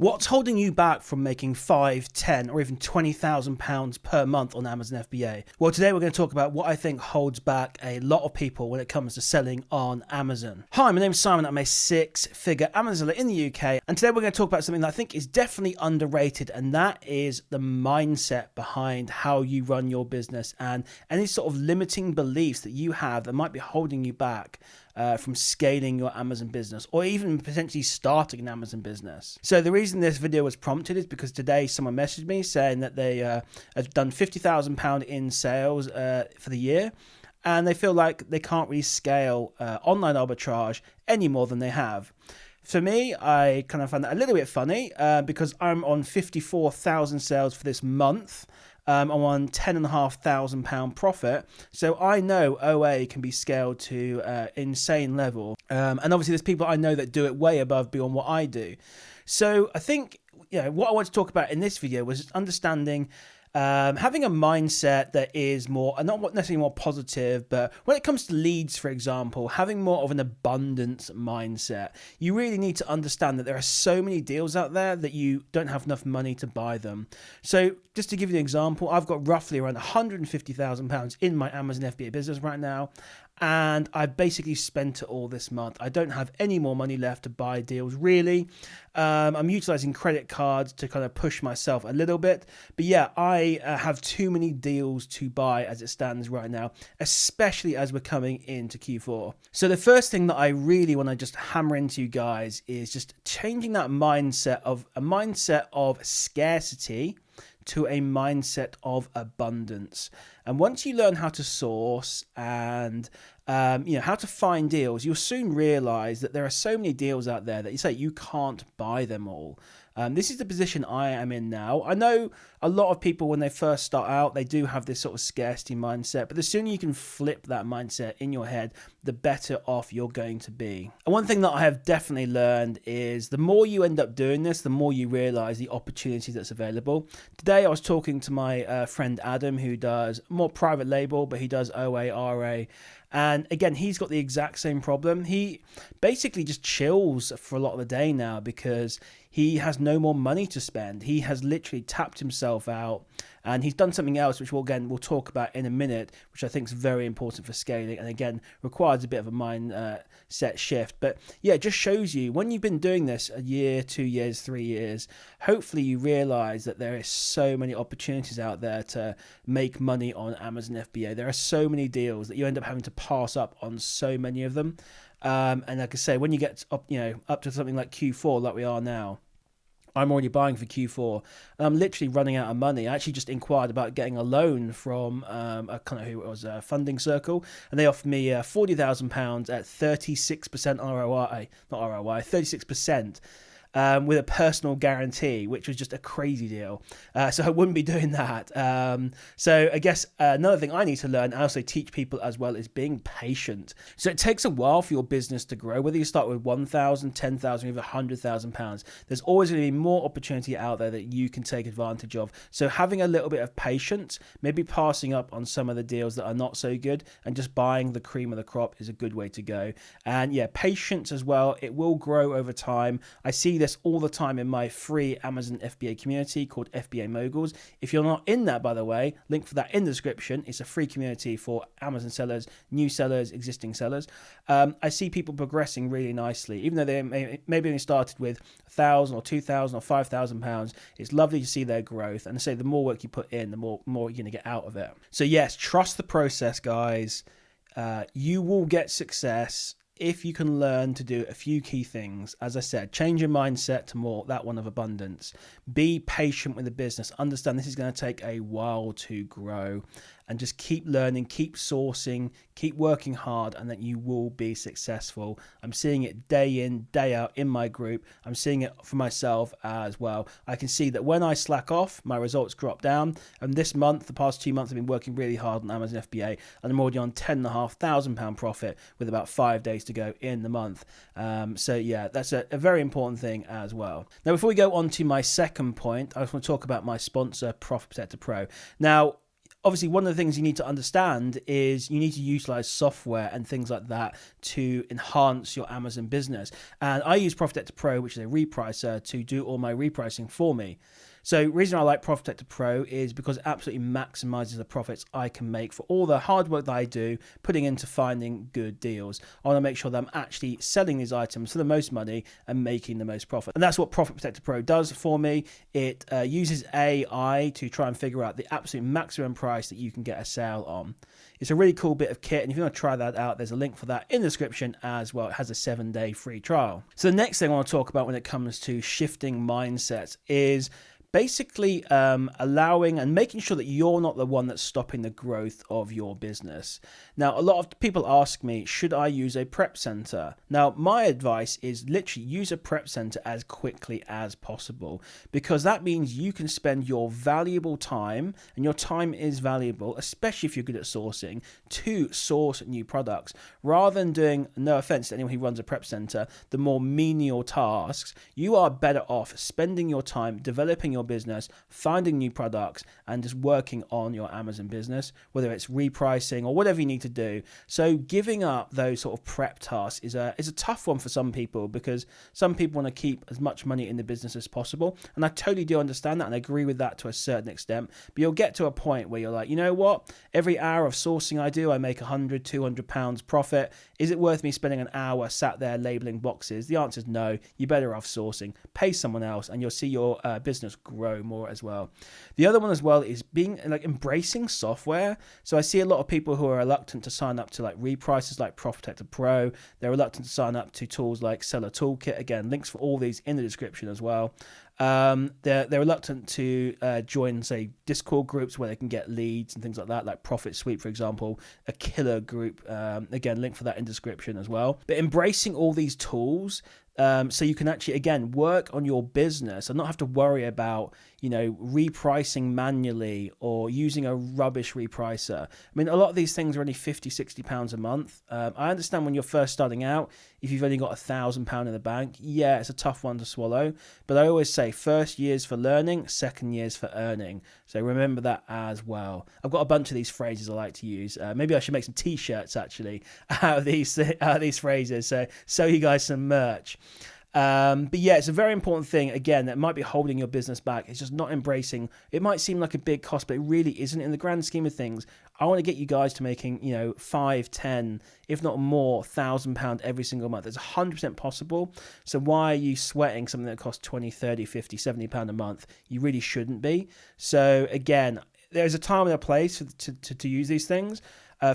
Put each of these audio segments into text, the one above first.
What's holding you back from making 5, 10, or even £20,000 per month on Amazon FBA? Well, today we're going to talk about what I think holds back a lot of people when it comes to selling on Amazon. Hi, my name's Simon. I'm a six-figure Amazon seller in the UK, and today we're going to talk about something that I think is definitely underrated, and that is the mindset behind how you run your business and any sort of limiting beliefs that you have that might be holding you back from scaling your Amazon business or even potentially starting an Amazon business. So the reason this video was prompted is because today someone messaged me saying that they have done £50,000 in sales for the year, and they feel like they can't really scale online arbitrage any more than they have. For me, I kind of find that a little bit funny because I'm on 54,000 sales for this month. I'm on £10,500 profit, so I know OA can be scaled to insane level. And obviously, there's people I know that do it way above beyond what I do. So I think what I want to talk about in this video was understanding having a mindset that is more, not necessarily more positive, but when it comes to leads, for example, having more of an abundance mindset. You really need to understand that there are so many deals out there that you don't have enough money to buy them. So just to give you an example, I've got roughly around £150,000 in my Amazon FBA business right now, and I basically spent it all this month. I don't have any more money left to buy deals, really. I'm utilizing credit cards to kind of push myself a little bit. But yeah, I have too many deals to buy as it stands right now, especially as we're coming into Q4. So the first thing that I really want to just hammer into you guys is just changing that mindset of a mindset of scarcity to a mindset of abundance. And once you learn how to source and how to find deals, you'll soon realize that there are so many deals out there that you say you can't buy them all. This is the position I am in now. I know a lot of people, when they first start out, they do have this sort of scarcity mindset, but the sooner you can flip that mindset in your head, the better off you're going to be. And one thing that I have definitely learned is the more you end up doing this, the more you realize the opportunity that's available. Today I was talking to my friend Adam, who does more private label, but he does OA, RA. And again, he's got the exact same problem. He basically just chills for a lot of the day now because he has no more money to spend. He has literally tapped himself out, and he's done something else, which we'll talk about in a minute, which I think is very important for scaling, and again, requires a bit of a mindset shift. But yeah, it just shows you when you've been doing this a year, 2 years, 3 years, hopefully you realize that there is so many opportunities out there to make money on Amazon FBA. There are so many deals that you end up having to pass up on so many of them. And like I say, when you get up to something like Q4, like we are now, I'm already buying for Q4, and I'm literally running out of money. I actually just inquired about getting a loan from a funding circle, and they offered me £40,000 at 36% ROI, not ROI, 36%. With a personal guarantee, which was just a crazy deal. So I wouldn't be doing that. So I guess another thing I need to learn and also teach people as well is being patient. So it takes a while for your business to grow, whether you start with 1,000, 10,000, even £100,000. There's always going to be more opportunity out there that you can take advantage of. So having a little bit of patience, maybe passing up on some of the deals that are not so good and just buying the cream of the crop is a good way to go. And yeah, patience as well. It will grow over time. I see this all the time in my free Amazon FBA community called FBA Moguls. If you're not in that, by the way, link for that in the description. It's a free community for Amazon sellers, new sellers, existing sellers. I see people progressing really nicely, even though they maybe only started with 1,000 or 2,000 or 5,000 pounds. It's lovely to see their growth, and I say the more work you put in, the more you're going to get out of it. So yes, trust the process, guys. You will get success if you can learn to do a few key things. As I said, change your mindset to more that one of abundance. Be patient with the business. Understand this is going to take a while to grow, and just keep learning, keep sourcing, keep working hard, and that you will be successful. I'm seeing it day in, day out in my group. I'm seeing it for myself as well. I can see that when I slack off, my results drop down. And this month, the past 2 months, I've been working really hard on Amazon FBA, and I'm already on £10,500 profit with about 5 days to go in the month. So yeah, that's a very important thing as well. Now, before we go on to my second point, I just want to talk about my sponsor, Profit Protector Pro. Now, Obviously, one of the things you need to understand is you need to utilize software and things like that to enhance your Amazon business. And I use Profit Protector Pro, which is a repricer, to do all my repricing for me. So the reason I like Profit Protector Pro is because it absolutely maximizes the profits I can make for all the hard work that I do putting into finding good deals. I want to make sure that I'm actually selling these items for the most money and making the most profit. And that's what Profit Protector Pro does for me. It uses AI to try and figure out the absolute maximum price that you can get a sale on. It's a really cool bit of kit, and if you want to try that out, there's a link for that in the description as well. It has a 7-day free trial. So the next thing I want to talk about when it comes to shifting mindsets is basically allowing and making sure that you're not the one that's stopping the growth of your business. Now, a lot of people ask me, should I use a prep center? Now, my advice is literally use a prep center as quickly as possible, because that means you can spend your valuable time, and your time is valuable, especially if you're good at sourcing, to source new products, rather than doing, no offense to anyone who runs a prep center, the more menial tasks. You are better off spending your time developing your business, finding new products, and just working on your Amazon business, whether it's repricing or whatever you need to do. So giving up those sort of prep tasks is a tough one for some people, because some people want to keep as much money in the business as possible, and I totally do understand that and I agree with that to a certain extent. But you'll get to a point where you're like, you know what, every hour of sourcing I do, I make £100-200 profit. Is it worth me spending an hour sat there labeling boxes? The answer is no. You're better off sourcing. Pay someone else and you'll see your business grow more as well. The other one as well is embracing software. So I see a lot of people who are reluctant to sign up to repricers like Profit Protector Pro. They're reluctant to sign up to tools like Seller Toolkit. Again, links for all these in the description as well. They're reluctant to join, say, Discord groups where they can get leads and things like that, like Profit Suite, for example, a killer group. Again, link for that in description as well. But embracing all these tools so you can actually, again, work on your business and not have to worry about, repricing manually or using a rubbish repricer. I mean, a lot of these things are only £50-60 a month. I understand when you're first starting out, if you've only got £1,000 in the bank, yeah, it's a tough one to swallow. But I always say first year's for learning, second year's for earning. So remember that as well. I've got a bunch of these phrases I like to use. Maybe I should make some t-shirts actually out of these phrases. So sell you guys some merch. But yeah, it's a very important thing, again, that might be holding your business back. It's just not embracing. It might seem like a big cost, but it really isn't in the grand scheme of things. I want to get you guys to making, 5, 10, if not more, £1,000 every single month. It's 100% possible. So why are you sweating something that costs 20, 30, 50, £70 a month? You really shouldn't be. So again, there's a time and a place to use these things.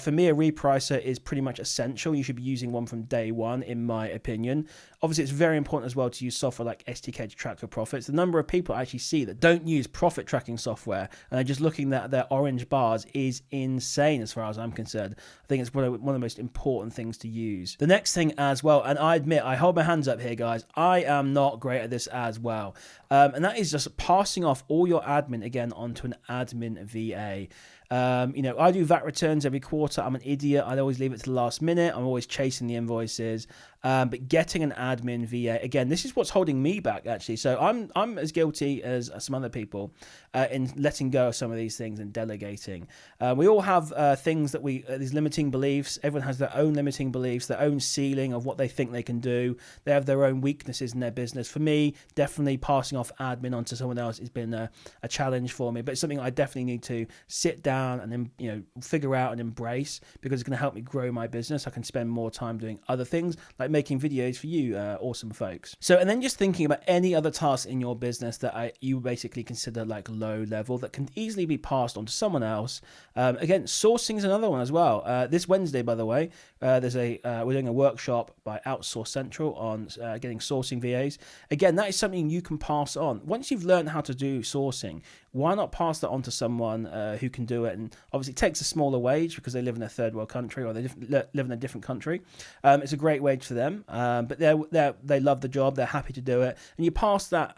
For me, a repricer is pretty much essential. You should be using one from day one, in my opinion. Obviously, it's very important as well to use software like STK to track your profits. The number of people I actually see that don't use profit tracking software and are just looking at their orange bars is insane as far as I'm concerned. I think it's one of the most important things to use. The next thing as well, and I admit, I hold my hands up here, guys, I am not great at this as well. And that is just passing off all your admin, again, onto an admin VA. I do VAT returns every quarter. I'm an idiot. I always leave it to the last minute. I'm always chasing the invoices. But getting an admin VA, again, this is what's holding me back, actually. So I'm as guilty as some other people in letting go of some of these things and delegating. We all have things that these limiting beliefs. Everyone has their own limiting beliefs, their own ceiling of what they think they can do. They have their own weaknesses in their business. For me, definitely passing off admin onto someone else has been a challenge for me, but it's something I definitely need to sit down and then figure out and embrace, because it's going to help me grow my business. I can spend more time doing other things like making videos for you awesome folks. So, and then just thinking about any other tasks in your business that you basically consider like low level that can easily be passed on to someone else. Again, sourcing is another one as well. This Wednesday, by the way, we're doing a workshop by Outsource Central on getting sourcing VAs. Again, that is something you can pass on. Once you've learned how to do sourcing, why not pass that on to someone who can do it? And obviously it takes a smaller wage because they live in a third world country, or they live in a different country. It's a great wage for them, but they love the job, they're happy to do it, and you pass that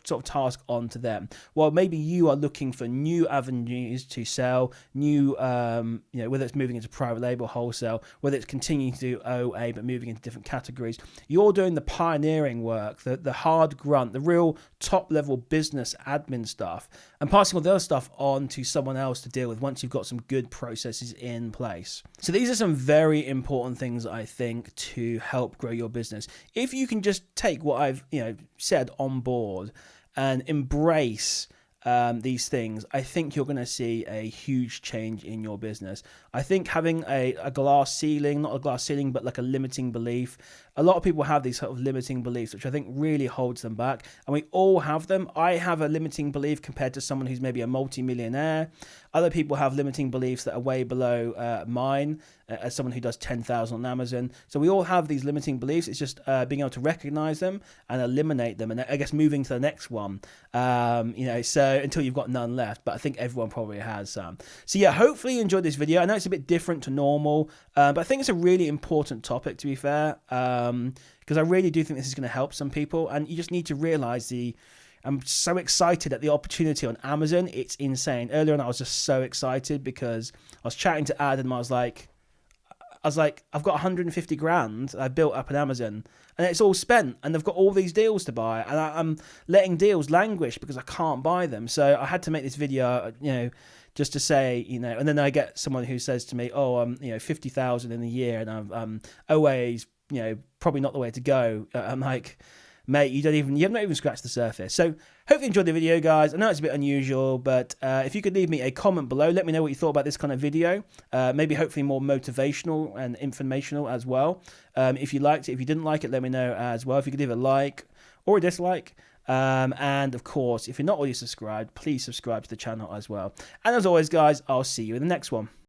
sort of task on to them. Well, maybe you are looking for new avenues to sell, new, whether it's moving into private label, wholesale, whether it's continuing to do OA but moving into different categories. You're doing the pioneering work, the hard grunt, the real top level business admin stuff, and passing all the other stuff on to someone else to deal with once you've got some good processes in place. So these are some very important things, I think, to help grow your business. If you can just take what I've said on board and embrace these things, I think you're going to see a huge change in your business. I think having a glass ceiling, not a glass ceiling, but like a limiting belief. A lot of people have these sort of limiting beliefs, which I think really holds them back. And we all have them. I have a limiting belief compared to someone who's maybe a multi-millionaire. Other people have limiting beliefs that are way below mine, as someone who does 10,000 on Amazon. So we all have these limiting beliefs. It's just being able to recognize them and eliminate them. And I guess moving to the next one, so until you've got none left. But I think everyone probably has some. So yeah, hopefully you enjoyed this video. I know it's a bit different to normal, but I think it's a really important topic, to be fair, because I really do think this is going to help some people. And you just need to realize I'm so excited at the opportunity on Amazon. It's insane. Earlier on, I was just so excited because I was chatting to Adam. And I was like, I've got 150 grand I built up on Amazon and it's all spent and they've got all ththese deals to buy and I'm letting deals languish because I can't buy them. So I had to make this video, just to say, and then I get someone who says to me, oh, 50,000 in a year and OA's, probably not the way to go. I'm like, mate, you have not even scratched the surface. So hopefully you enjoyed the video, guys. I know it's a bit unusual, but if you could leave me a comment below, let me know what you thought about this kind of video. Maybe hopefully more motivational and informational as well. If you liked it, if you didn't like it, let me know as well. If you could leave a like or a dislike. And of course, if you're not already subscribed, please subscribe to the channel as well. And as always, guys, I'll see you in the next one.